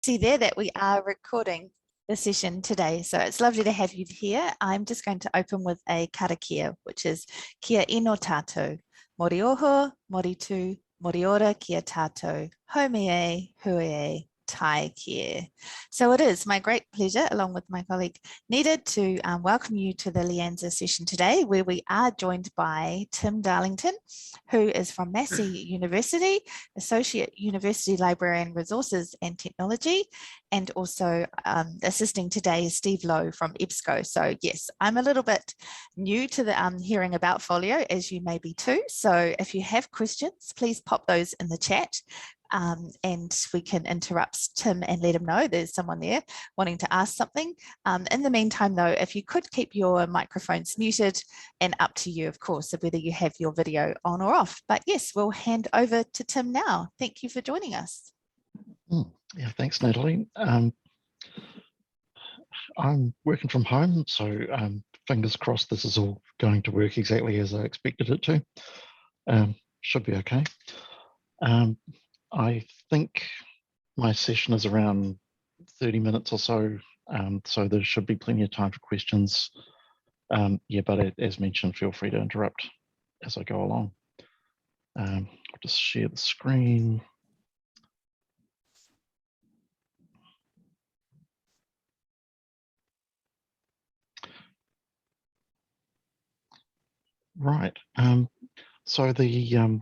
See there that we are recording the session today. So it's lovely to have you here. I'm just going to open with a karakia, which is kia ino tātou, mori oho, mori tū, mori ora kia tātou, haumi e, hui e, tai kia. So it is my great pleasure, along with my colleague Nita, to welcome you to the LIANZA session today, where we are joined by Tim Darlington, who is from Massey University, Associate University Librarian Resources and Technology, and also assisting today is Steve Lowe from EBSCO. So yes, I'm a little bit new to the hearing about FOLIO, as you may be too. So if you have questions, please pop those in the chat. And we can interrupt Tim and let him know there's someone there wanting to ask something. In the meantime, though, if you could keep your microphones muted, and up to you, of course, of whether you have your video on or off. But yes, we'll hand over to Tim now. Thank you for joining us. Yeah, thanks, Natalie. I'm working from home, so fingers crossed this is all going to work exactly as I expected it to. Should be okay. I think my session is around 30 minutes or so, so there should be plenty of time for questions. Yeah, but as mentioned, feel free to interrupt as I go along. I'll just share the screen. Right, so the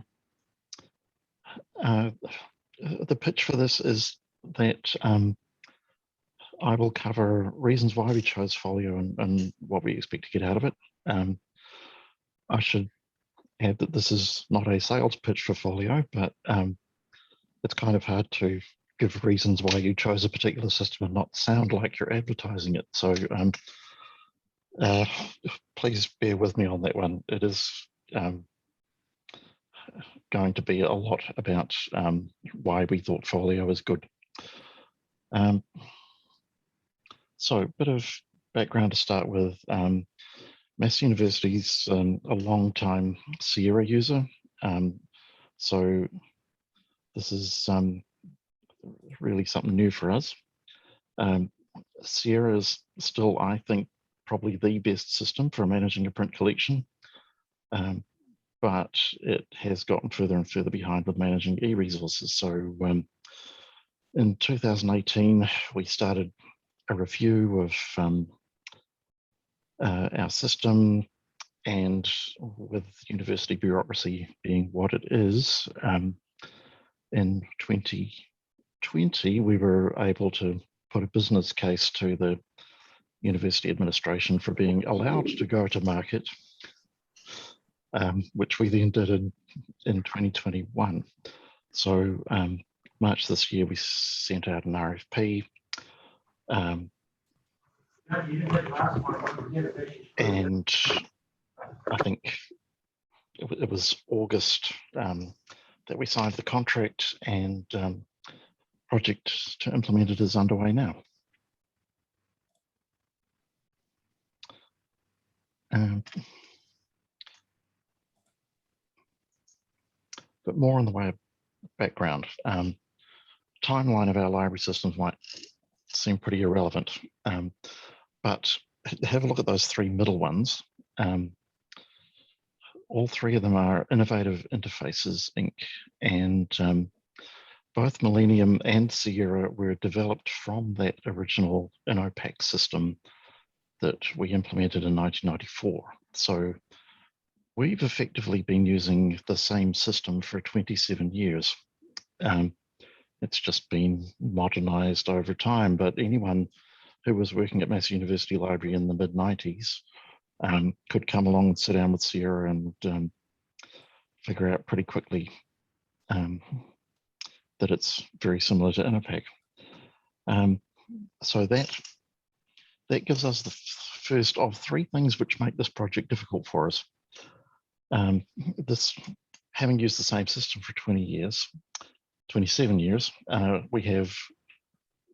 pitch for this is that I will cover reasons why we chose FOLIO and what we expect to get out of it. I should add that this is not a sales pitch for FOLIO, but it's kind of hard to give reasons why you chose a particular system and not sound like you're advertising it. So please bear with me on that one. It is going to be a lot about why we thought FOLIO is good. So a bit of background to start with. Massey University's a long-time Sierra user. So this is really something new for us. Sierra is still, I think, probably the best system for managing a print collection. But it has gotten further and further behind with managing e-resources. So in 2018, we started a review of our system, and with university bureaucracy being what it is, in 2020, we were able to put a business case to the university administration for being allowed to go to market, which we then did in 2021. So March this year, we sent out an RFP, and I think it was August that we signed the contract, and project to implement it is underway now. But more in the way of background. Timeline of our library systems might seem pretty irrelevant, but have a look at those three middle ones. All three of them are Innovative Interfaces Inc. And both Millennium and Sierra were developed from that original InnoPack system that we implemented in 1994. So we've effectively been using the same system for 27 years. It's just been modernized over time, but anyone who was working at Massey University Library in the mid-90s could come along and sit down with Sierra and figure out pretty quickly that it's very similar to InnoPack. So that gives us the first of three things which make this project difficult for us. Having used the same system for 27 years, we have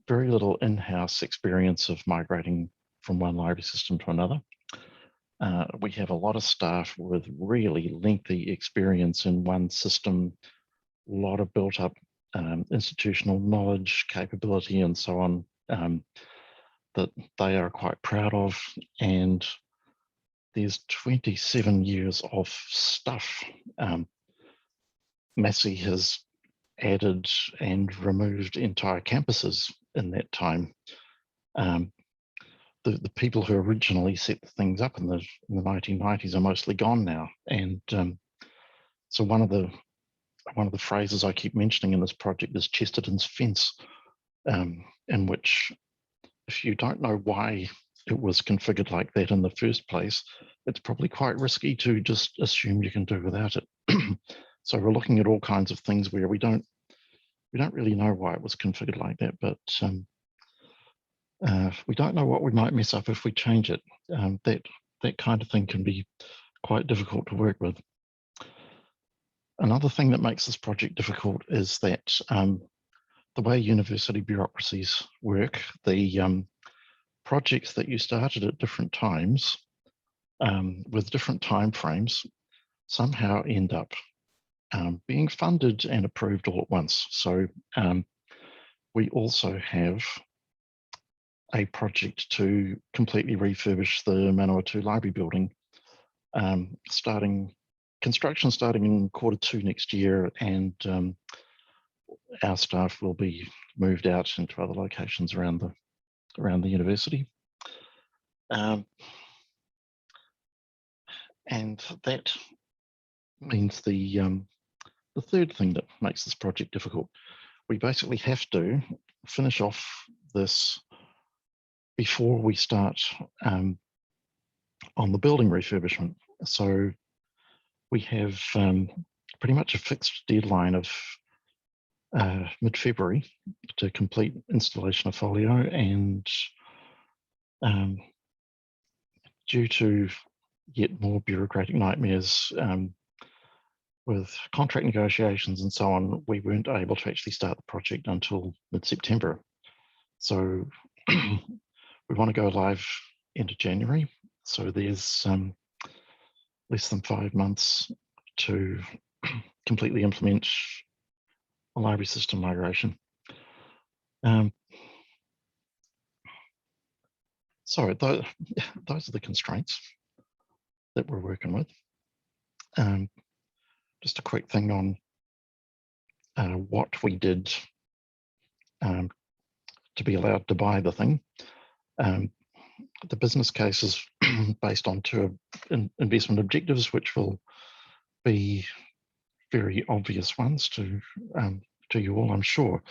very little in-house experience of migrating from one library system to another. We have a lot of staff with really lengthy experience in one system, a lot of built up institutional knowledge, capability, and so on, that they are quite proud of. And there's 27 years of stuff. Massey has added and removed entire campuses in that time. The people who originally set things up in the 1990s are mostly gone now. And so one of the phrases I keep mentioning in this project is Chesterton's fence, in which, if you don't know why it was configured like that in the first place, it's probably quite risky to just assume you can do without it. So we're looking at all kinds of things where we don't really know why it was configured like that, but we don't know what we might mess up if we change it. That kind of thing can be quite difficult to work with. Another thing that makes this project difficult is that the way university bureaucracies work, the projects that you started at different times with different timeframes somehow end up being funded and approved all at once. So we also have a project to completely refurbish the Manawatu Library building, construction starting in Q2 next year, and our staff will be moved out into other locations around the university. And that means the third thing that makes this project difficult, we basically have to finish off this before we start on the building refurbishment. So we have pretty much a fixed deadline of mid-February to complete installation of FOLIO, and due to yet more bureaucratic nightmares with contract negotiations and so on, we weren't able to actually start the project until mid-September. So we want to go live into January. So there's less than 5 months to completely implement a library system migration. So those are the constraints that we're working with. Just a quick thing on what we did to be allowed to buy the thing. The business case is based on 2 investment objectives, which will be very obvious ones to you all, I'm sure.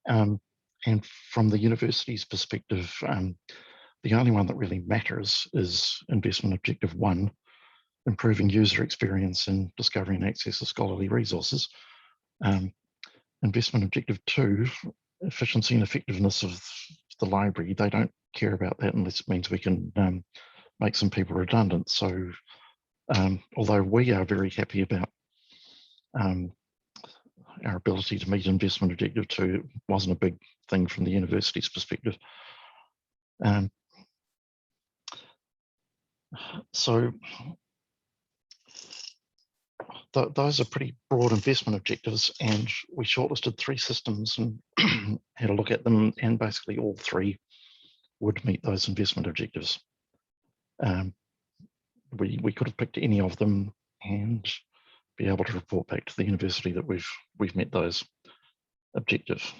And from the university's perspective, the only one that really matters is investment objective 1, improving user experience in discovery and access of scholarly resources. Investment objective 2, efficiency and effectiveness of the library. They don't care about that unless it means we can make some people redundant. So although we are very happy about our ability to meet investment objective 2, it wasn't a big thing from the university's perspective. So those are pretty broad investment objectives, and we shortlisted 3 systems and had a look at them, and basically all 3 would meet those investment objectives. We could have picked any of them and be able to report back to the university that we've met those objectives.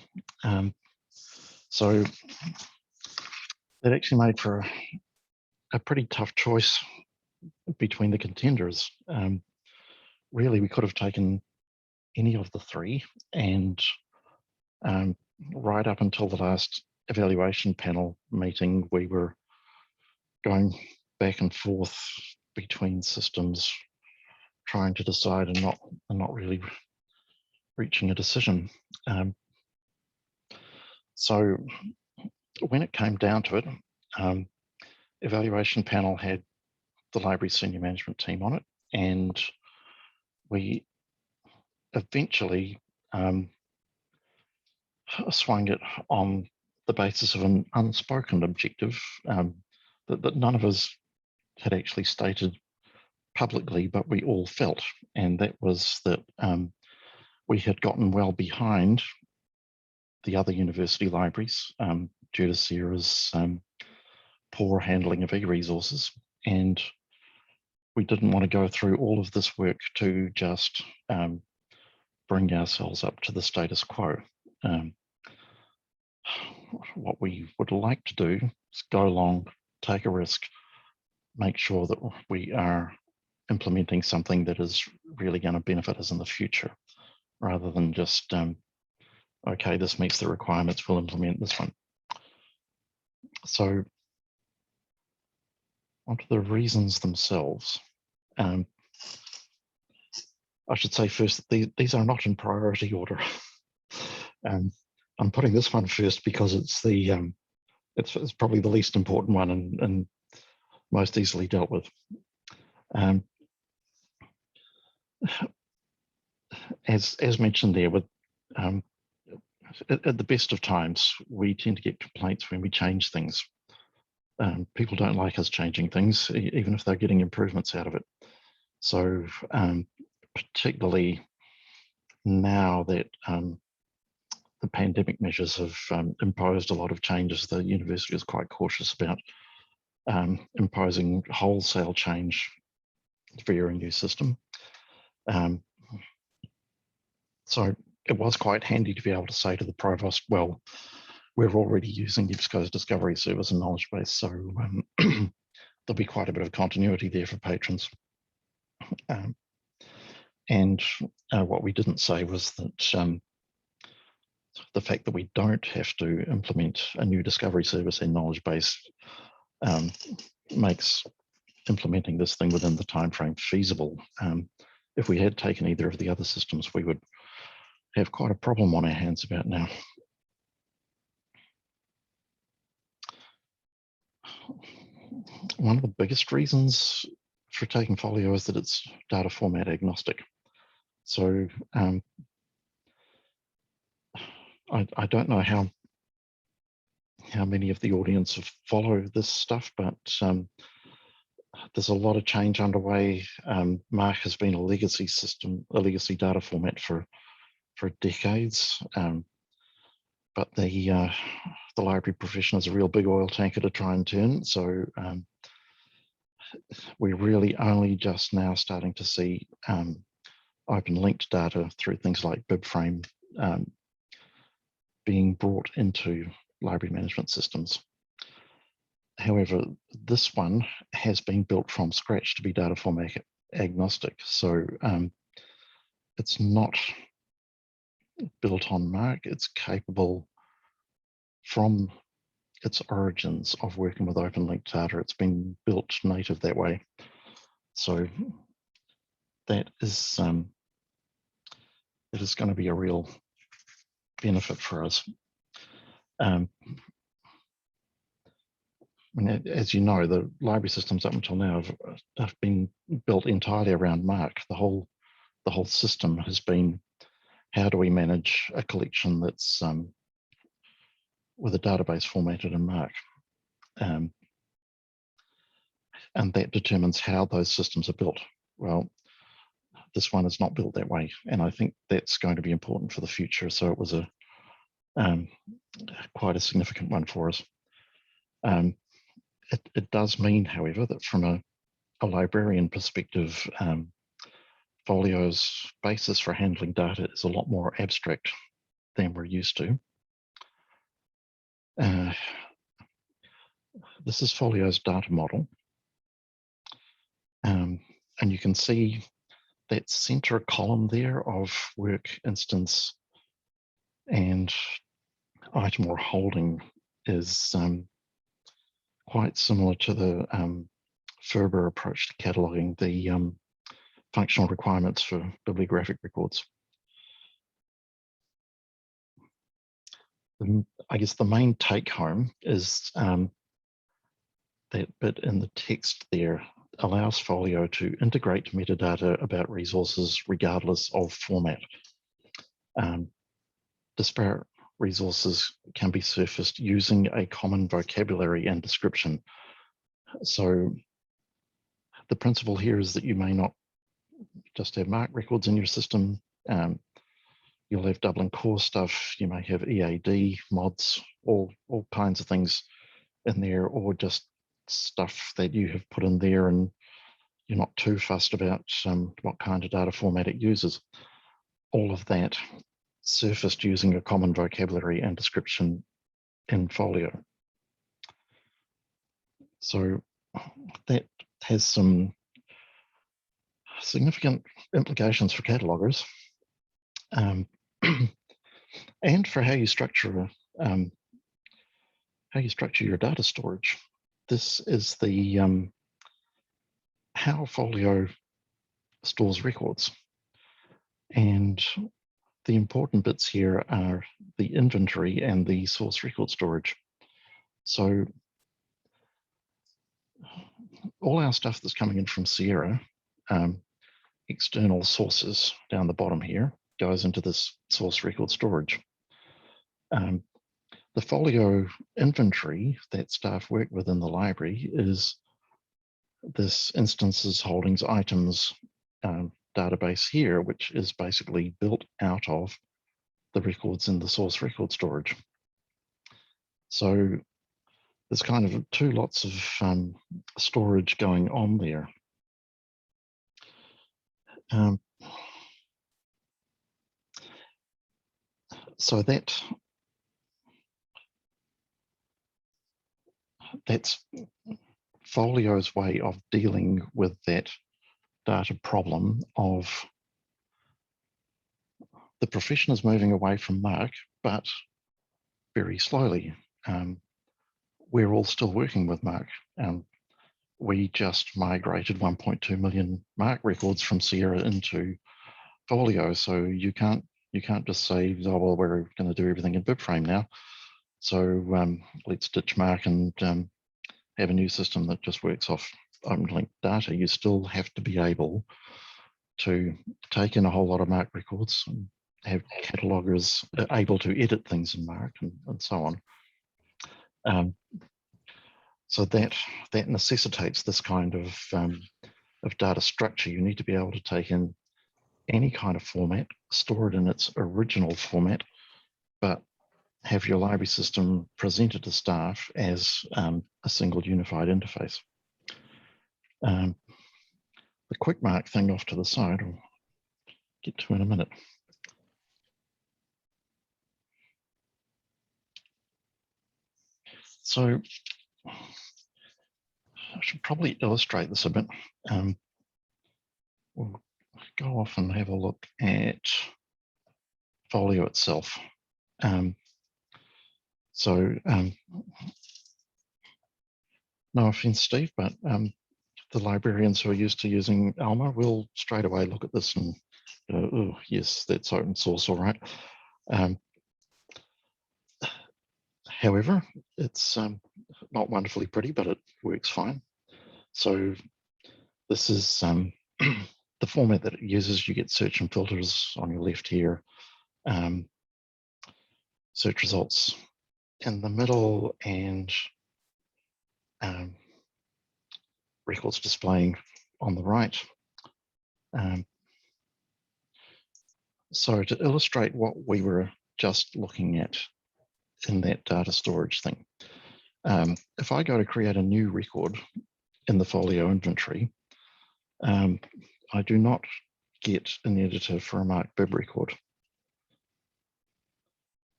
So that actually made for a pretty tough choice between the contenders. Really, we could have taken any of the 3, and right up until the last evaluation panel meeting, we were going back and forth between systems, trying to decide and not really reaching a decision. So when it came down to it, evaluation panel had the library senior management team on it, and we eventually swung it on the basis of an unspoken objective that none of us had actually stated publicly, but we all felt, and that was that we had gotten well behind the other university libraries due to Sarah's poor handling of e-resources, and we didn't want to go through all of this work to just bring ourselves up to the status quo. What we would like to do is go along, take a risk, make sure that we are implementing something that is really going to benefit us in the future, rather than just, okay, this meets the requirements, we'll implement this one. So onto the reasons themselves. I should say first that these are not in priority order. I'm putting this one first because it's the it's probably the least important one and most easily dealt with. As mentioned there, with at the best of times, we tend to get complaints when we change things. People don't like us changing things, even if they're getting improvements out of it. So particularly now that the pandemic measures have imposed a lot of changes, the university is quite cautious about imposing wholesale change via a new system. So it was quite handy to be able to say to the provost, well, we're already using EBSCO's Discovery Service and knowledge base, so there'll be quite a bit of continuity there for patrons. And what we didn't say was that the fact that we don't have to implement a new Discovery Service and knowledge base makes implementing this thing within the timeframe feasible. If we had taken either of the other systems, we would have quite a problem on our hands about now. One of the biggest reasons for taking FOLIO is that it's data format agnostic. So I don't know how many of the audience have followed this stuff, but there's a lot of change underway. MARC has been a legacy system, a legacy data format for decades, but the library profession is a real big oil tanker to try and turn. So we're really only just now starting to see open linked data through things like BibFrame being brought into library management systems. However, this one has been built from scratch to be data format agnostic. So it's not built on MARC, it's capable from its origins of working with open linked data. It's been built native that way. So that is it is going to be a real benefit for us. As you know, the library systems up until now have been built entirely around MARC. The whole system has been, how do we manage a collection that's with a database formatted in MARC? And that determines how those systems are built. Well, this one is not built that way, and I think that's going to be important for the future. So it was a quite a significant one for us. It does mean, however, that from a librarian perspective, FOLIO's basis for handling data is a lot more abstract than we're used to. This is FOLIO's data model. And you can see that center column there of work instance and item or holding is quite similar to the Ferber approach to cataloging the functional requirements for bibliographic records. I guess the main take home is that bit in the text there allows FOLIO to integrate metadata about resources regardless of format. Disparate resources can be surfaced using a common vocabulary and description. So the principle here is that you may not just have MARC records in your system. You'll have Dublin core stuff. You may have EAD mods, all kinds of things in there, or just stuff that you have put in there and you're not too fussed about what kind of data format it uses. All of that surfaced using a common vocabulary and description in Folio. So that has some significant implications for catalogers, and for how you structure your data storage. This is the how Folio stores records, and the important bits here are the inventory and the source record storage. So all our stuff that's coming in from Sierra, external sources down the bottom here, goes into this source record storage. The Folio inventory that staff work with in the library is this instances, holdings, items database here, which is basically built out of the records in the source record storage. So there's kind of two lots of storage going on there. So that's Folio's way of dealing with that data problem of the profession is moving away from MARC, but very slowly. We're all still working with MARC. We just migrated 1.2 million MARC records from Sierra into Folio, so you can't just say, oh well, we're going to do everything in BibFrame now, so let's ditch MARC and have a new system that just works off OpenLink data. You still have to be able to take in a whole lot of MARC records and have catalogers able to edit things in MARC and so on. So that necessitates this kind of data structure. You need to be able to take in any kind of format, store it in its original format, but have your library system presented to staff as a single unified interface. The quick mark thing off to the side, I'll get to in a minute. So I should probably illustrate this a bit. We'll go off and have a look at Folio itself. No offense, Steve, but the librarians who are used to using Alma will straight away look at this and go, oh, yes, that's open source, all right. However, it's not wonderfully pretty, but it works fine. So this is the format that it uses. You get search and filters on your left here, search results in the middle, and records displaying on the right. So to illustrate what we were just looking at in that data storage thing, if I go to create a new record in the Folio inventory, I do not get an editor for a MARC bib record.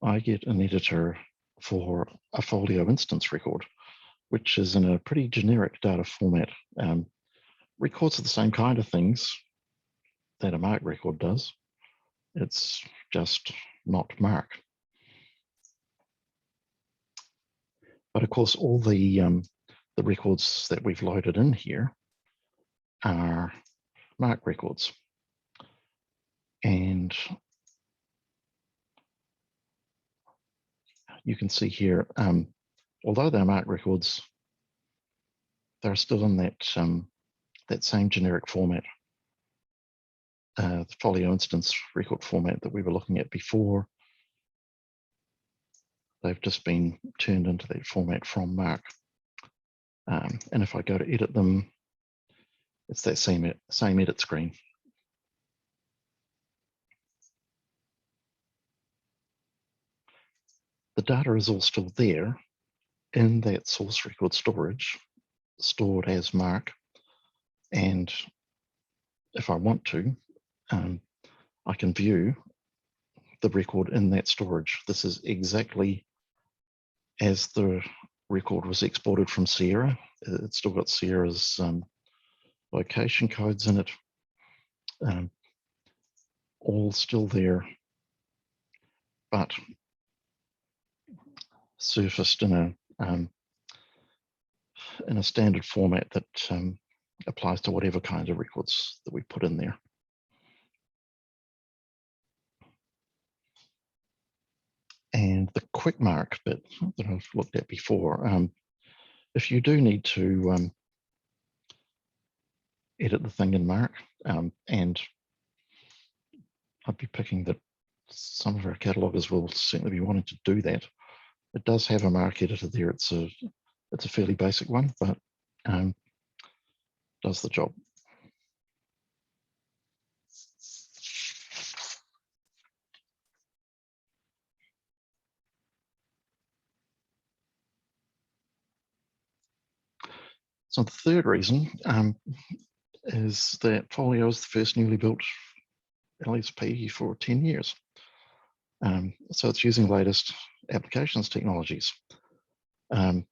I get an editor for a Folio instance record, which is in a pretty generic data format. Records are the same kind of things that a MARC record does. It's just not MARC. But of course, all the records that we've loaded in here are MARC records. And you can see here, although they're MARC records, they're still in that, that same generic format, the Folio instance record format that we were looking at before. They've just been turned into that format from MARC. And if I go to edit them, it's that same edit screen. the data is all still there in that source record storage, stored as MARC. And if I want to, I can view the record in that storage. This is exactly as the record was exported from Sierra. It's still got Sierra's location codes in it, all still there, but surfaced in a standard format that applies to whatever kind of records that we put in there. And the quick mark bit that I've looked at before, if you do need to edit the thing in MARC, and I'd be picking that some of our catalogers will certainly be wanting to do that. It does have a MARC editor there. It's a fairly basic one, but does the job. So the third reason is that Folio is the first newly built LSP for 10 years. So it's using the latest applications technologies. I'm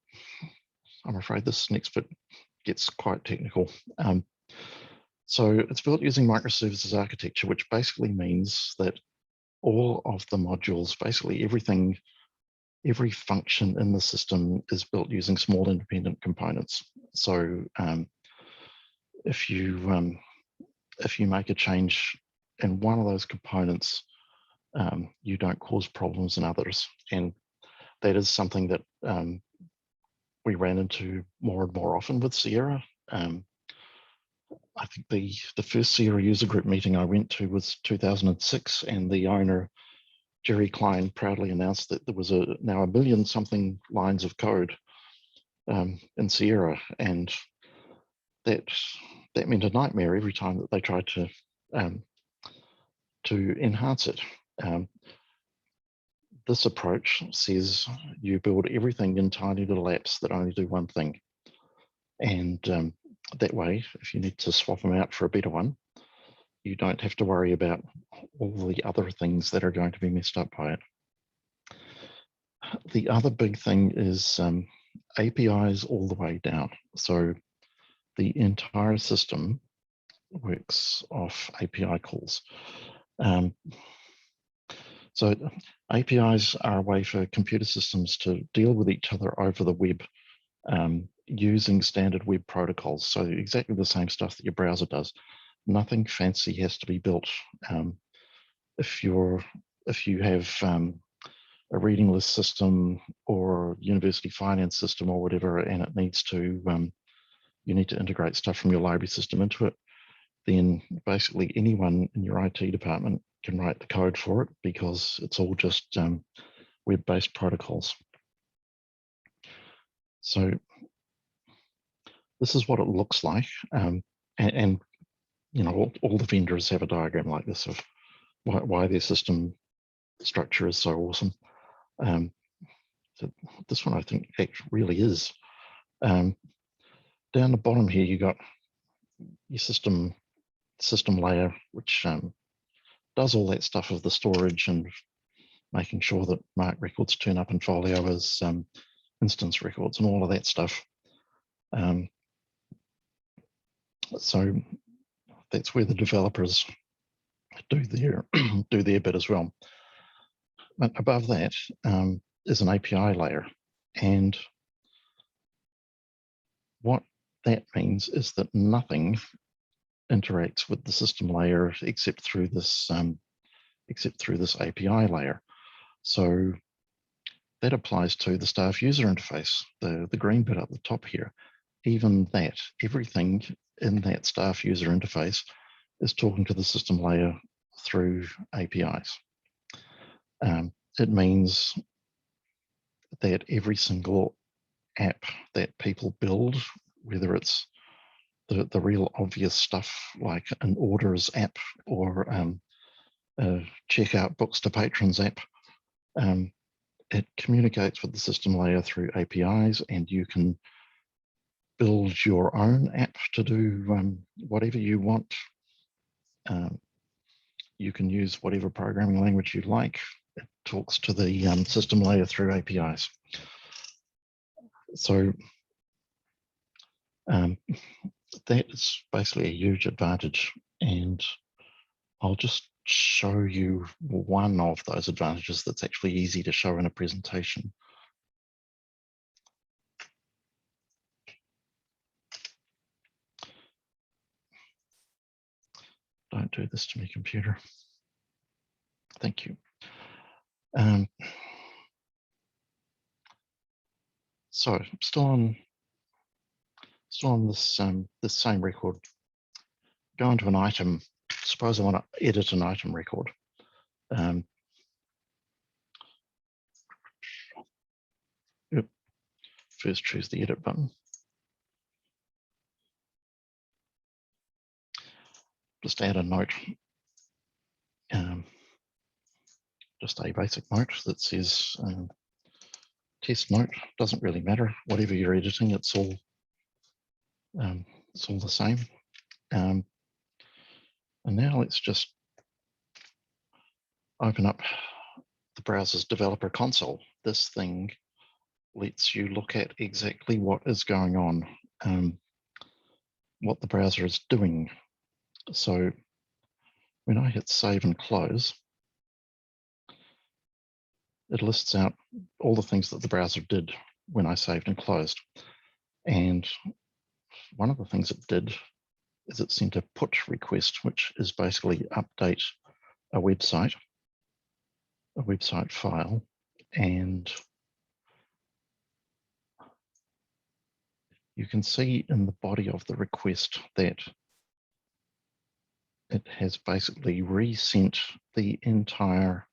afraid this next bit gets quite technical. So it's built using microservices architecture, which basically means that all of the modules, basically everything, every function in the system is built using small independent components. So if you make a change in one of those components, you don't cause problems in others. And that is something that we ran into more and more often with Sierra. I think the first Sierra user group meeting I went to was 2006, and the owner, Jerry Klein, proudly announced that there was now 1 million something lines of code in Sierra, and that meant a nightmare every time that they tried to enhance it. This approach says you build everything in tiny little apps that only do one thing, and that way, if you need to swap them out for a better one, you don't have to worry about all the other things that are going to be messed up by it. The other big thing is APIs all the way down. So the entire system works off API calls. So APIs are a way for computer systems to deal with each other over the web using standard web protocols. So exactly the same stuff that your browser does. Nothing fancy has to be built. If you have a reading list system or university finance system or whatever, and it needs to, you need to integrate stuff from your library system into it, then basically anyone in your IT department can write the code for it, because it's all just web-based protocols. So this is what it looks like, and you know, all the vendors have a diagram like this of why their system structure is so awesome. So this one I think actually really is. Down the bottom here, you got your system layer, which does all that stuff of the storage and making sure that MARC records turn up in Folio as instance records and all of that stuff. So that's where the developers do their bit as well. But above that is an API layer, and what that means is that nothing interacts with the system layer except through this API layer. So that applies to the staff user interface, the green bit up the top here. Even that, everything in that staff user interface is talking to the system layer through APIs. It means that every single app that people build, whether it's the real obvious stuff like an orders app or a checkout books to patrons app, it communicates with the system layer through APIs, and you can build your own app to do whatever you want. You can use whatever programming language you like. It talks to the system layer through APIs. So that is basically a huge advantage, and I'll just show you one of those advantages that's actually easy to show in a presentation. Don't do this to me, computer. Thank you. So still on this this same record. Go into an item. Suppose I want to edit an item record. First choose the edit button. Just add a note. Just a basic note that says test note. Doesn't really matter. Whatever you're editing, it's all the same. And now let's just open up the browser's developer console. This thing lets you look at exactly what is going on, what the browser is doing. So when I hit save and close, it lists out all the things that the browser did when I saved and closed. And one of the things it did is it sent a put request, which is basically update a website file. And you can see in the body of the request that it has basically resent the entire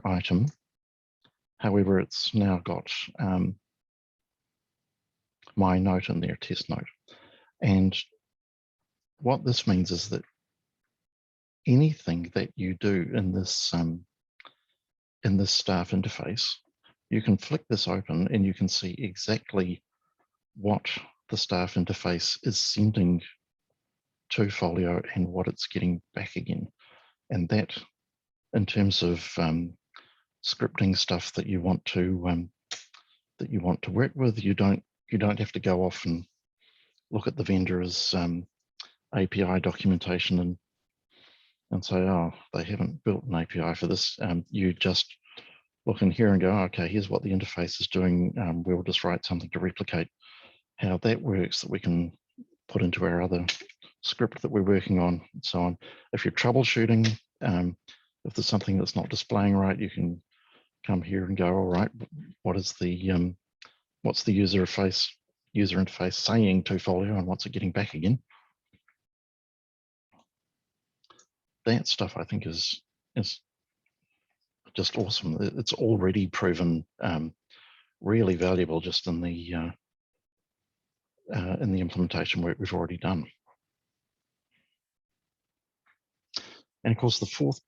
item. However, it's now got my note in there, test note. And what this means is that anything that you do in this staff interface, you can flick this open and you can see exactly what the staff interface is sending to Folio and what it's getting back again. And that, in terms of scripting stuff that you want to work with, you don't have to go off and look at the vendor's API documentation and say, oh, they haven't built an API for this. You just look in here and go, okay, here's what the interface is doing. We'll just write something to replicate how that works that we can put into our other script that we're working on, and so on. If you're troubleshooting, if there's something that's not displaying right, you can come here and go, all right, what's the user interface saying to Folio, and what's it getting back again? That stuff I think is just awesome. It's already proven really valuable just in the implementation work we've already done. And of course, the fourth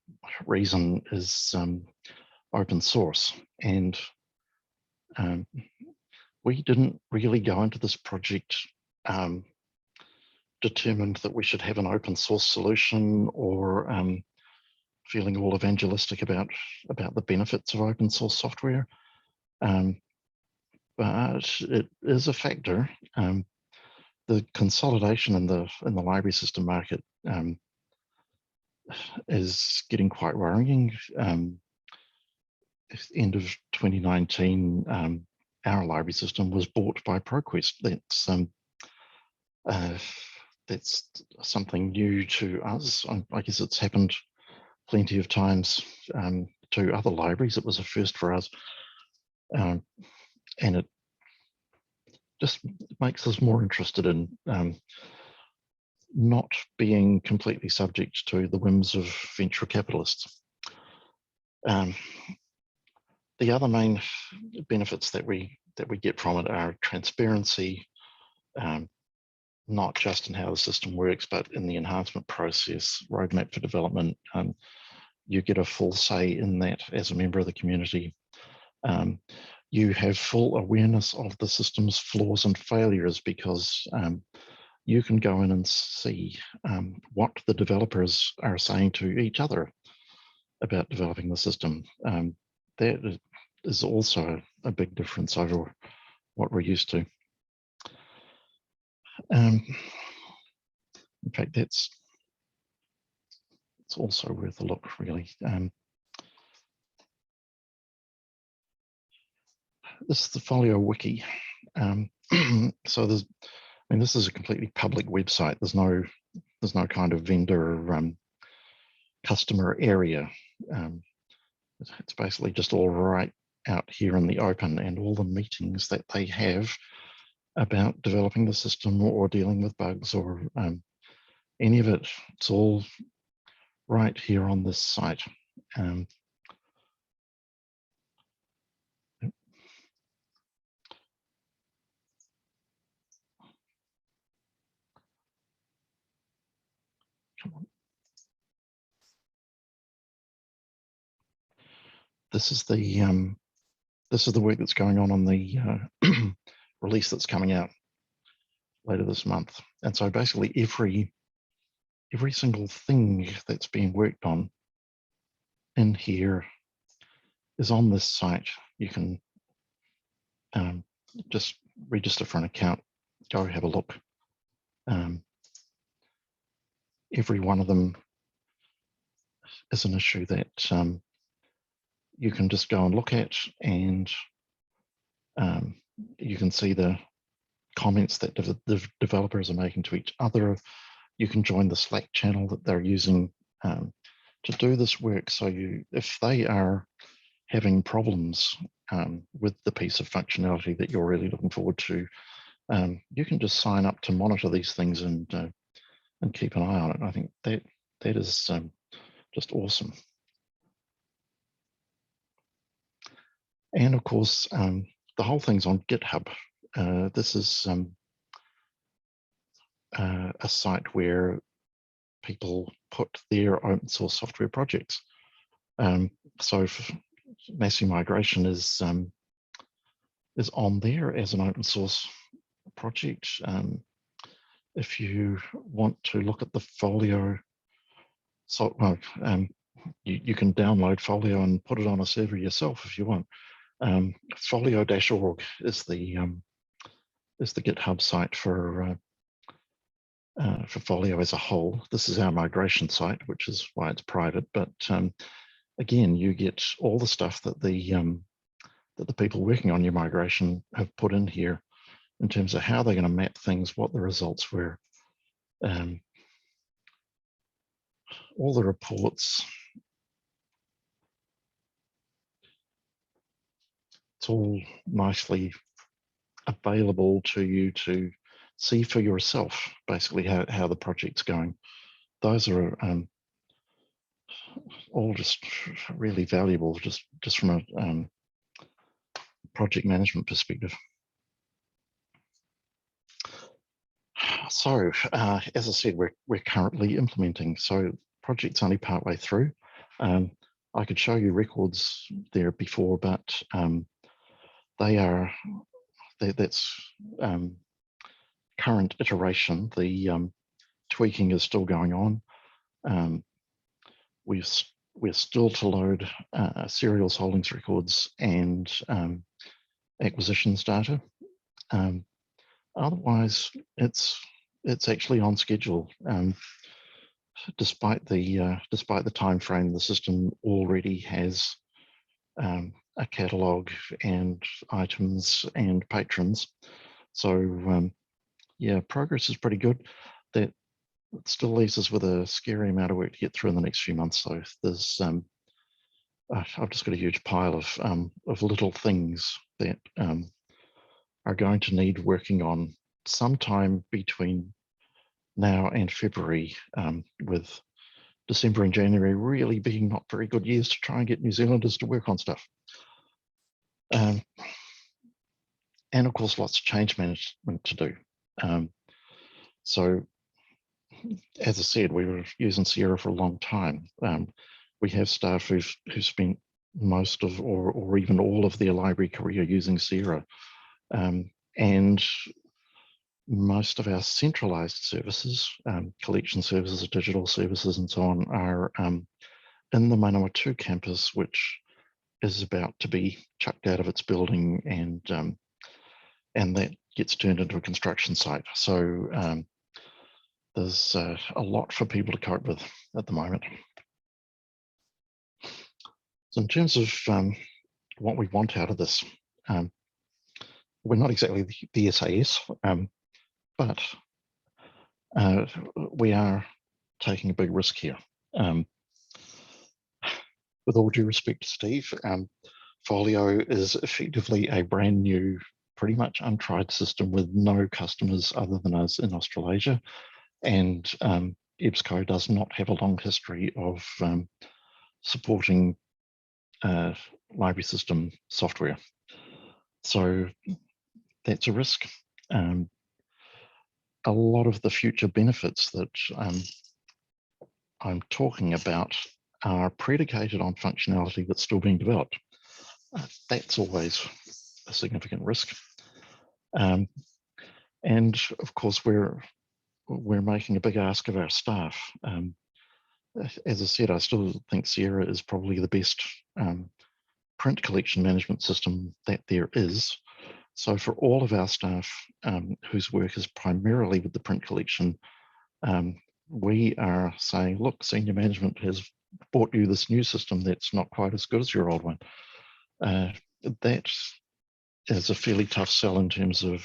reason is open source. And we didn't really go into this project determined that we should have an open source solution or feeling all evangelistic about the benefits of open source software. But it is a factor. The consolidation in the library system market is getting quite worrying. End of 2019, our library system was bought by ProQuest. That's something new to us. I guess it's happened plenty of times to other libraries. It was a first for us, and it just makes us more interested in not being completely subject to the whims of venture capitalists. The other main benefits that we get from it are transparency, not just in how the system works, but in the enhancement process, roadmap for development, you get a full say in that as a member of the community. You have full awareness of the system's flaws and failures, because you can go in and see what the developers are saying to each other about developing the system. That is also a big difference over what we're used to. In fact, it's also worth a look, really. This is the Folio wiki. So there's, I mean, this is a completely public website. There's no kind of vendor customer area. It's basically just all right out here in the open, and all the meetings that they have about developing the system or dealing with bugs or any of it, it's all right here on this site. Come on. This is the work that's going on the release that's coming out later this month. And so basically every single thing that's being worked on in here is on this site. You can just register for an account, go have a look. Every one of them is an issue that you can just go and look at, and you can see the comments that the developers are making to each other. You can join the Slack channel that they're using to do this work. So if they are having problems with the piece of functionality that you're really looking forward to, you can just sign up to monitor these things and keep an eye on it. I think that is just awesome. And of course, the whole thing's on GitHub. This is a site where people put their open source software projects. So Massey Migration is on there as an open source project. If you want to look at the Folio, you can download Folio and put it on a server yourself if you want. Folio.org is the GitHub site for Folio as a whole. This is our migration site, which is why it's private. But again, you get all the stuff that the people working on your migration have put in here in terms of how they're going to map things, what the results were, all the reports. It's all nicely available to you to see for yourself, basically how the project's going. Those are all just really valuable, just from a project management perspective. So, as I said, we're currently implementing. So, project's only partway through. I could show you records there before, but that's current iteration. The tweaking is still going on. We're still to load serials, holdings records, and acquisitions data. Otherwise, it's actually on schedule. Despite the time frame, the system already has a catalogue and items and patrons. So yeah, progress is pretty good. That still leaves us with a scary amount of work to get through in the next few months. So there's I've just got a huge pile of little things that are going to need working on sometime between now and February, with December and January really being not very good years to try and get New Zealanders to work on stuff. And of course, lots of change management to do. So as I said, we were using Sierra for a long time. we have staff who spent most of or even all of their library career using Sierra. And most of our centralized services, collection services, digital services, and so on, are in the Manawatu campus, which is about to be chucked out of its building, and that gets turned into a construction site. So there's a lot for people to cope with at the moment. So in terms of what we want out of this, we're not exactly the SAS, but we are taking a big risk here. With all due respect to Steve, FOLIO is effectively a brand new, pretty much untried system with no customers other than us in Australasia. And EBSCO does not have a long history of supporting library system software. So that's a risk. A lot of the future benefits that I'm talking about are predicated on functionality that's still being developed. That's always a significant risk. And of course, we're making a big ask of our staff. As I said, I still think Sierra is probably the best print collection management system that there is. So for all of our staff whose work is primarily with the print collection, we are saying, look, senior management has bought you this new system that's not quite as good as your old one. That is a fairly tough sell in terms of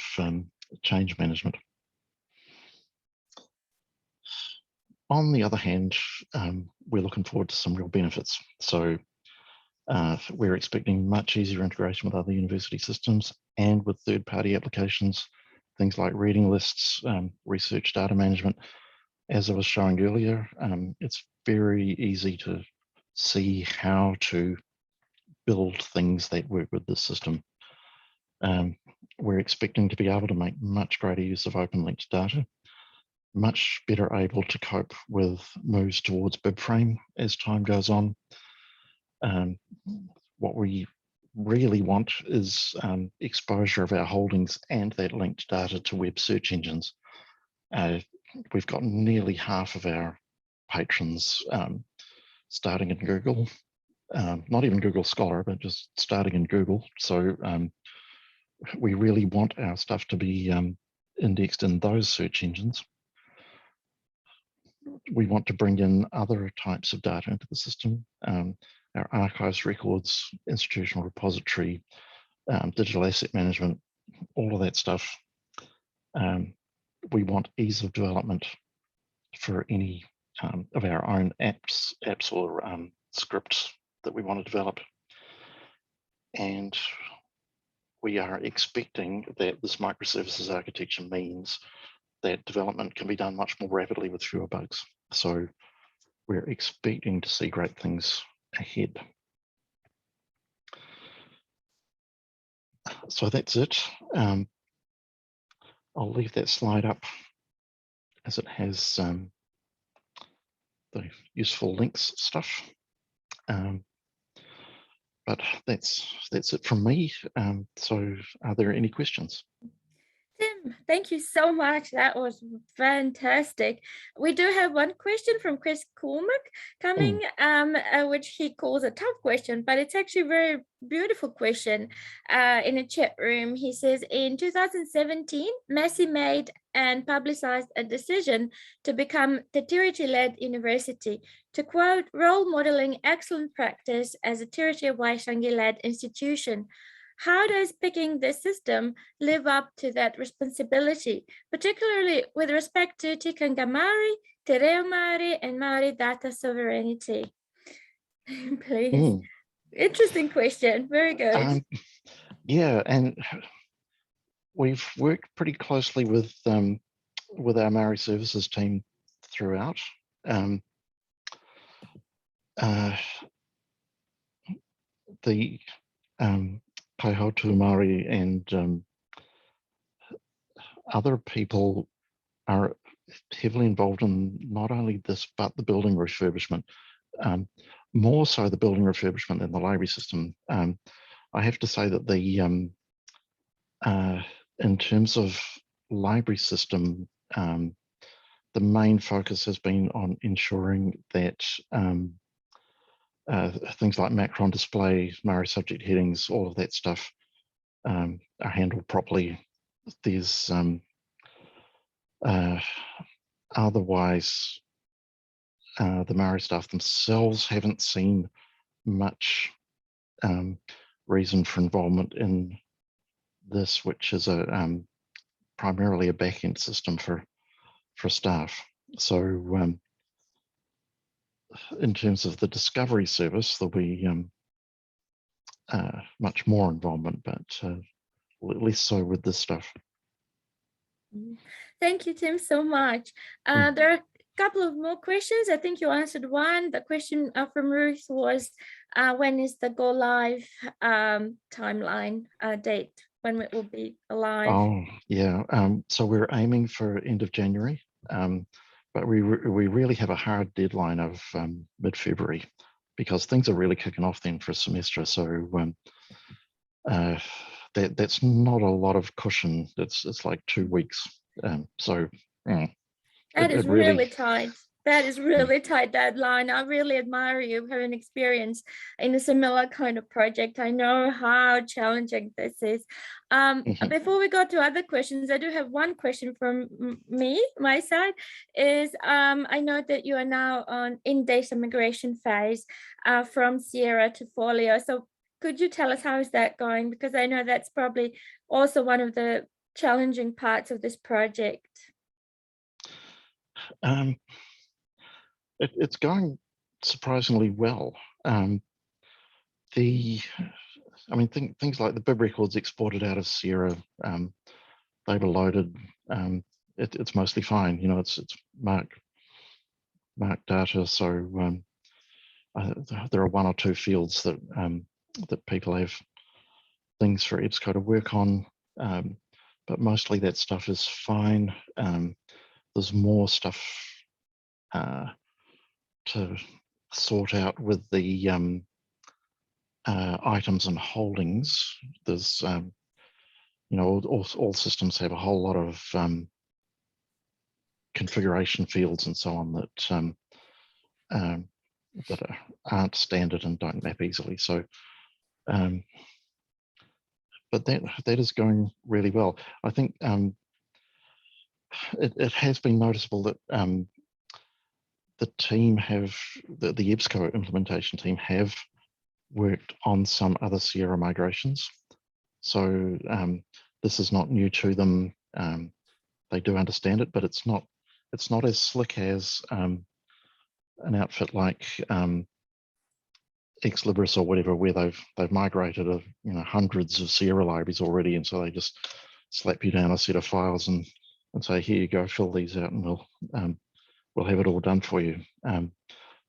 change management. On the other hand, we're looking forward to some real benefits. So we're expecting much easier integration with other university systems and with third-party applications, things like reading lists, research data management. As I was showing earlier, it's very easy to see how to build things that work with this system. We're expecting to be able to make much greater use of open linked data, much better able to cope with moves towards BibFrame as time goes on. What we really want is exposure of our holdings and that linked data to web search engines. We've got nearly half of our patrons starting in Google, not even Google Scholar, but just starting in Google. So we really want our stuff to be indexed in those search engines. We want to bring in other types of data into the system, our archives, records, institutional repository, digital asset management, all of that stuff. We want ease of development for any of our own apps or scripts that we want to develop. And we are expecting that this microservices architecture means that development can be done much more rapidly with fewer bugs. So we're expecting to see great things ahead. So that's it. I'll leave that slide up as it has the useful links stuff. But that's it from me. So are there any questions? Tim, thank you so much. That was fantastic. We do have one question from Chris Cormack coming, which he calls a tough question, but it's actually a very beautiful question in a chat room. He says, in 2017, Massey made and publicized a decision to become the territory-led university, to quote, role modeling excellent practice as a territory Waitangi-led institution. How does picking this system live up to that responsibility, particularly with respect to Tikanga Māori, Te Reo Māori, and Māori data sovereignty? Please. Interesting question. Very good. Yeah, and we've worked pretty closely with our Māori services team throughout. The Pūrehuroa Māori and other people are heavily involved in not only this, but the building refurbishment. more so the building refurbishment than the library system. I have to say that the in terms of library system, the main focus has been on ensuring that things like macron display, Maori subject headings, all of that stuff are handled properly. There's otherwise, the Maori staff themselves haven't seen much reason for involvement in this, which is a primarily a back-end system for staff. So in terms of the discovery service, there'll be much more involvement, but less so with this stuff. Thank you, Tim, so much. There are a couple of more questions. I think you answered one. The question from Ruth was, when is the go live timeline date? When it will be alive? Oh, yeah. So we're aiming for end of January, but we really have a hard deadline of mid-February, because things are really kicking off then for a semester. So that's not a lot of cushion. It's like 2 weeks. So that is really tight. That is really tight deadline. I really admire you having experience in a similar kind of project. I know how challenging this is. Before we go to other questions, I do have one question from my side is, I know that you are now in data migration phase from Sierra to Folio. So could you tell us how is that going? Because I know that's probably also one of the challenging parts of this project. It's going surprisingly well. Things like the bib records exported out of Sierra, they were loaded. It's mostly fine. You know, it's marked data. So there are 1 or 2 fields that that people have things for EBSCO to work on, but mostly that stuff is fine. There's more stuff to sort out with the items and holdings. There's, you know, all systems have a whole lot of configuration fields and so on that aren't standard and don't map easily. So, but that is going really well. I think it has been noticeable that the team the EBSCO implementation team have worked on some other Sierra migrations. So this is not new to them. They do understand it, but it's not as slick as an outfit like Ex Libris or whatever, where they've migrated hundreds of Sierra libraries already, and so they just slap you down a set of files and say, here you go, fill these out, and we'll have it all done for you.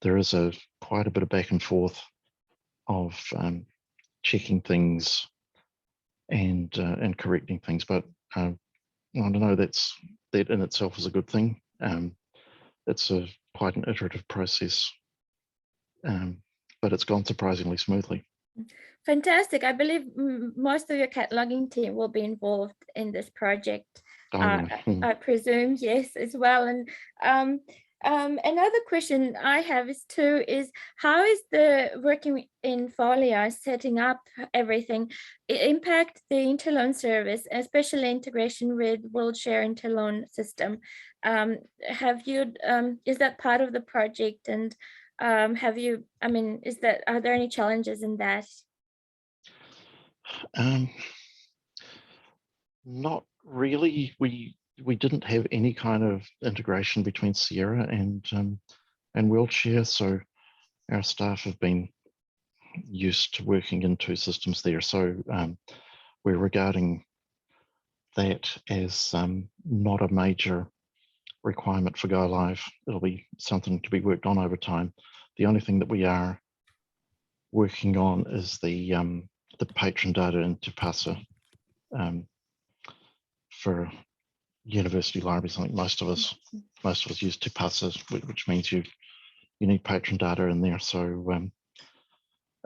There is quite a bit of back and forth of checking things and correcting things, but I don't know, that in itself is a good thing. It's quite an iterative process, but it's gone surprisingly smoothly. Fantastic. I believe most of your cataloging team will be involved in this project. I presume, yes, as well. And another question I have is how is the working in Folio, setting up everything, impact the interloan service, especially integration with WorldShare interloan system? Have you, is that part of the project? And have you, are there any challenges in that? Not really. We didn't have any kind of integration between Sierra and WorldShare, so our staff have been used to working in 2 systems there. So we're regarding that as not a major requirement for go live. It'll be something to be worked on over time. The only thing that we are working on is the patron data in Te Pasa for university libraries. I think most of us use Te Pasa, which means you need patron data in there. So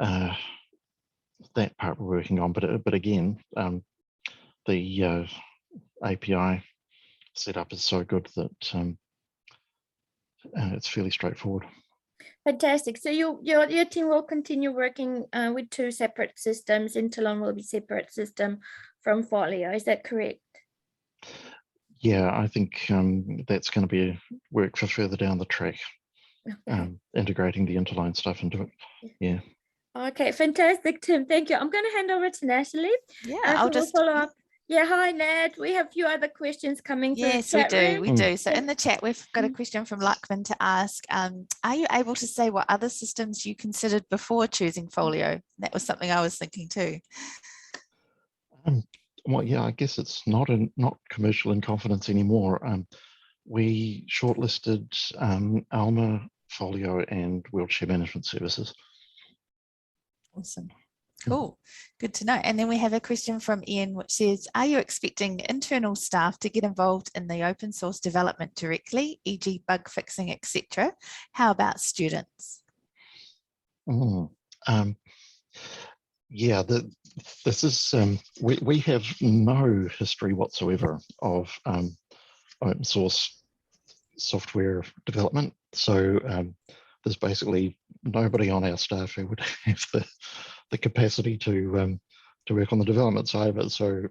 that part we're working on, but again, the API setup is so good that it's fairly straightforward. Fantastic. So your team will continue working with two separate systems. Interlon will be separate system from Folio. Is that correct? Yeah, I think that's going to be work for further down the track, integrating the interline stuff into it. Yeah. Okay, fantastic, Tim. Thank you. I'm going to hand over to Natalie. Yeah, I'll just follow up. Yeah, hi, Nat. We have a few other questions coming through. Yes, we do. So in the chat, we've got a question from Lachlan to ask, are you able to say what other systems you considered before choosing Folio? That was something I was thinking too. Well, yeah, I guess it's not commercial in confidence anymore. We shortlisted Alma, Folio, and Wheelchair Management Services. Awesome. Cool. Good to know. And then we have a question from Ian, which says, are you expecting internal staff to get involved in the open source development directly, e.g. bug fixing, etc.? How about students? Yeah, this is, we have no history whatsoever of open source software development. So there's basically nobody on our staff who would have the capacity to work on the development side of it. So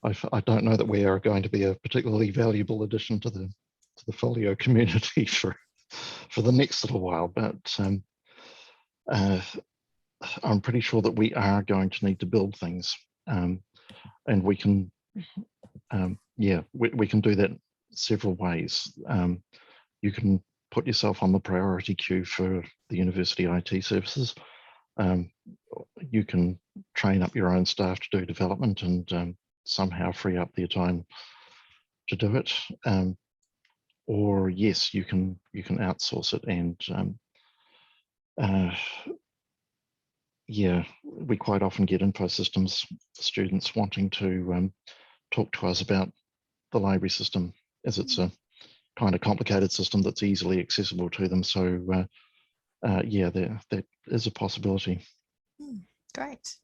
I don't know that we are going to be a particularly valuable addition to the Folio community for the next little while. But I'm pretty sure that we are going to need to build things, and we can, we can do that several ways. You can put yourself on the priority queue for the university IT services. You can train up your own staff to do development and somehow free up their time to do it. Or yes, you can outsource it, and yeah, we quite often get info systems students wanting to talk to us about the library system, as it's a kind of complicated system that's easily accessible to them. So yeah, that is a possibility. Great.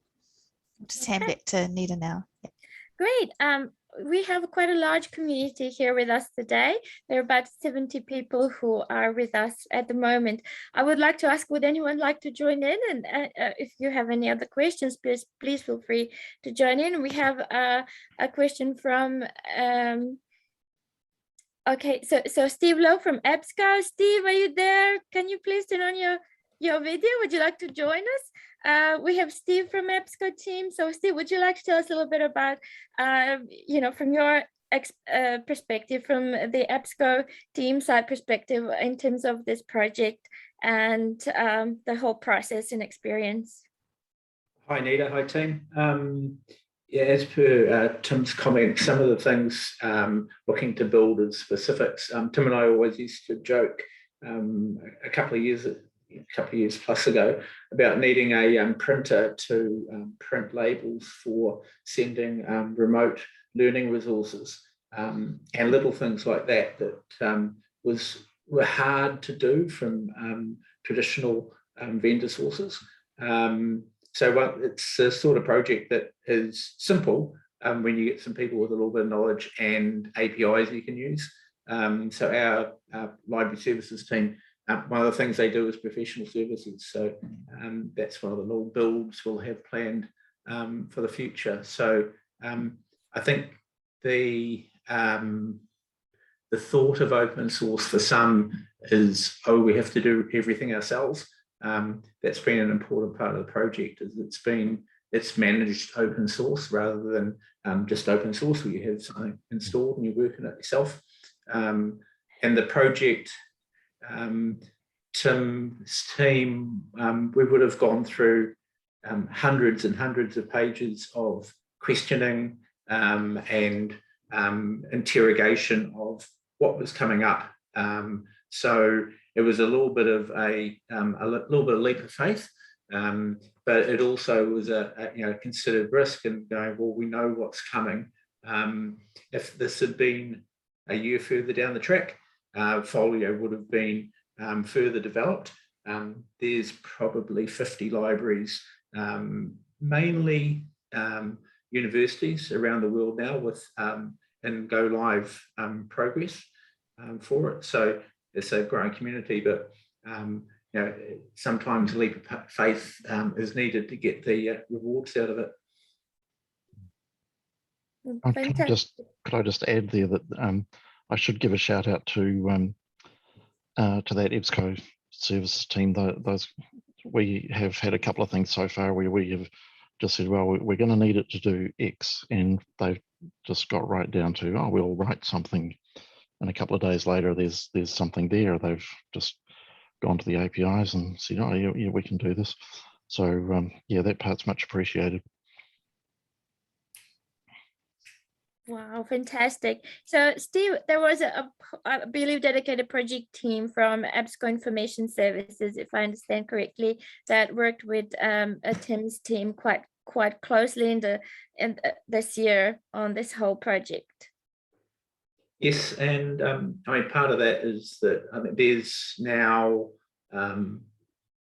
I'll just hand back to Nita now. Yeah. Great. We have quite a large community here with us today. There are about 70 people who are with us at the moment. I would like to ask, would anyone like to join in? And if you have any other questions, please feel free to join in. We have a question from, okay, so Steve Lowe from EBSCO. Steve, are you there? Can you please turn on your video? Would you like to join us? We have Steve from EBSCO team. So Steve, would you like to tell us a little bit about, from your perspective, from the EBSCO team side perspective in terms of this project and the whole process and experience? Hi, Nita. Hi, team. Yeah, as per Tim's comment, some of the things looking to build as specifics. Tim and I always used to joke a couple of years plus ago about needing a printer to print labels for sending remote learning resources and little things like that were hard to do from traditional vendor sources. So it's a sort of project that is simple when you get some people with a little bit of knowledge and APIs you can use. So our library services team, one of the things they do is professional services. So that's one of the little builds we'll have planned for the future. So I think the thought of open source for some is, oh, we have to do everything ourselves. That's been an important part of the project, is it's managed open source rather than just open source where you have something installed and you're working it yourself. And the project, Tim's team, we would have gone through hundreds and hundreds of pages of questioning and interrogation of what was coming up. So it was a little bit of a leap of faith, but it also was a considered risk and going, well, we know what's coming. If this had been a year further down the track, Folio would have been further developed. there's probably 50 libraries, mainly universities around the world now with in go live progress for it. So it's a growing community, but you know, sometimes a leap of faith is needed to get the rewards out of it. Could I just add there that I should give a shout out to that EBSCO services team. Those we have had a couple of things so far where we have just said, well, we're going to need it to do X, and they've just got right down to, oh, we'll write something, and a couple of days later there's something there. They've just gone to the APIs and said, oh yeah, we can do this. So yeah, that part's much appreciated. Wow, fantastic. So Steve, there was I believe, dedicated project team from EBSCO Information Services, if I understand correctly, that worked with Tim's team quite closely in this year on this whole project. Yes, and I mean, part of that is that there's now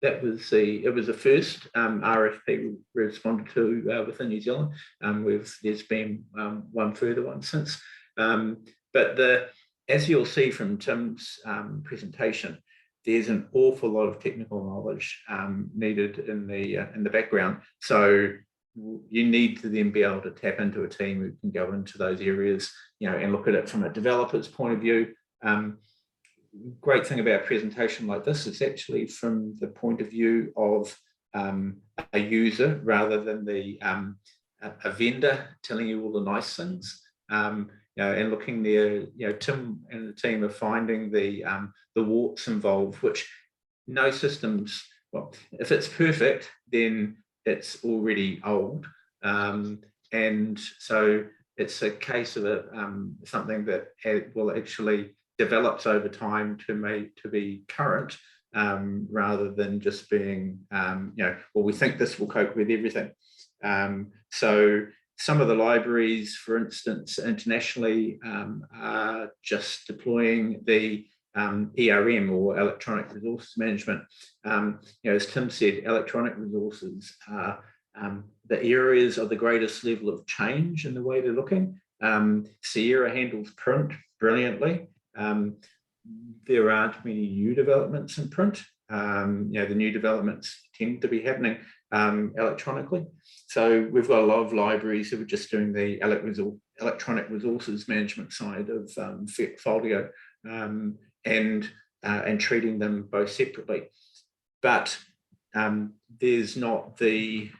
it was the first RFP we responded to within New Zealand. There's been one further one since. But as you'll see from Tim's presentation, there's an awful lot of technical knowledge needed in the background. So you need to then be able to tap into a team who can go into those areas, you know, and look at it from a developer's point of view. Great thing about a presentation like this is actually from the point of view of a user rather than a vendor telling you all the nice things. You know, and looking there, you know, Tim and the team are finding the warts involved, which no systems. Well, if it's perfect, then it's already old, and so it's a case of something that will actually develops over time to be current, rather than just being, you know, well, we think this will cope with everything. So some of the libraries, for instance, internationally, are just deploying the ERM, or electronic resource management. You know, as Tim said, electronic resources are the areas of the greatest level of change in the way they're looking. Sierra handles print brilliantly. There aren't many new developments in print. You know, the new developments tend to be happening electronically. So we've got a lot of libraries who are just doing the electronic resources management side of FOLIO, and treating them both separately. But there's not the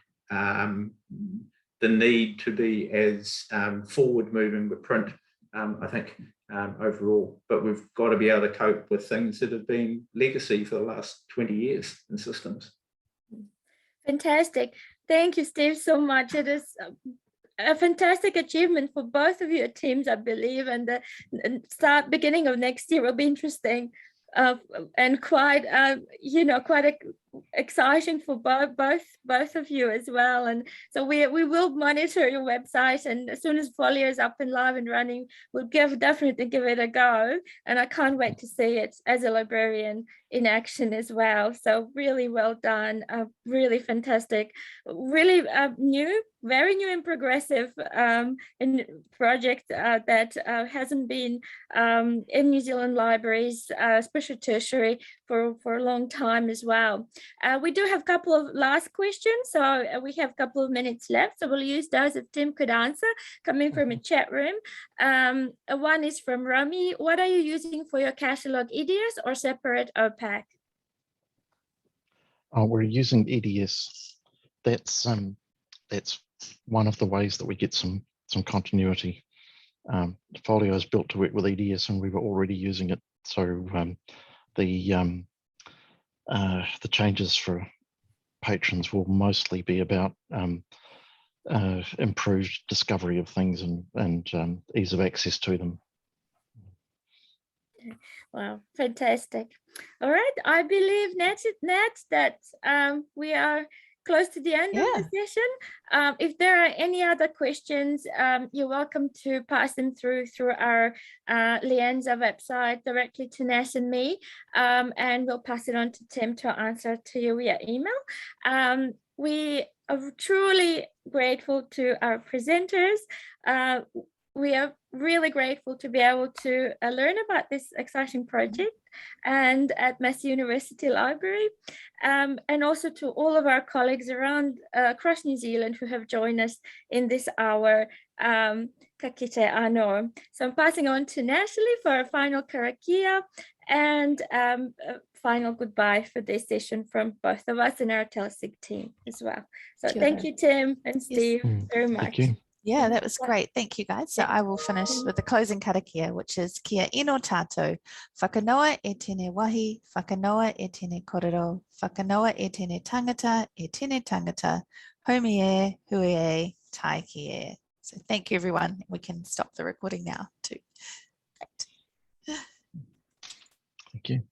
need to be as forward moving with print, I think, overall. But we've got to be able to cope with things that have been legacy for the last 20 years in systems. Fantastic. Thank you, Steve, so much. It is a fantastic achievement for both of your teams, I believe, and the beginning of next year will be interesting and quite, you know, quite exciting for both of you as well. And so we will monitor your website, and as soon as FOLIO is up and live and running, we'll definitely give it a go. And I can't wait to see it as a librarian in action as well. So really well done, really fantastic, really very new and progressive project that hasn't been in New Zealand libraries, especially tertiary, for a long time as well. We do have a couple of last questions, so we have a couple of minutes left, so we'll use those if Tim could answer, coming from a chat room. One is from Romy. What are you using for your catalog, EDS or separate OPAC? We're using EDS. That's one of the ways that we get some continuity. FOLIO is built to work with EDS, and we were already using it. So the changes for patrons will mostly be about improved discovery of things and ease of access to them. Wow, fantastic. All right, I believe, Nat, that we are close to the end of the session. If there are any other questions, you're welcome to pass them through our LIANZA website directly to Nash and me, and we'll pass it on to Tim to answer to you via email. We are truly grateful to our presenters. We are really grateful to be able to learn about this exciting project and at Massey University Library, and also to all of our colleagues around across New Zealand who have joined us in this hour. Ka kite anō. So I'm passing on to Natalie for a final karakia and a final goodbye for this session from both of us and our Telsig team as well. So thank you, Tim and Steve, very much. Thank you. Yeah, that was great. Thank you, guys. So I will finish with the closing karakia, which is kia ino tātou, whakanoa e tēnei wahi, whakanoa e tēnei korero, whakanoa e tēnei tangata, haumi e, hui e, tai ki e. So thank you, everyone. We can stop the recording now too. Thank you.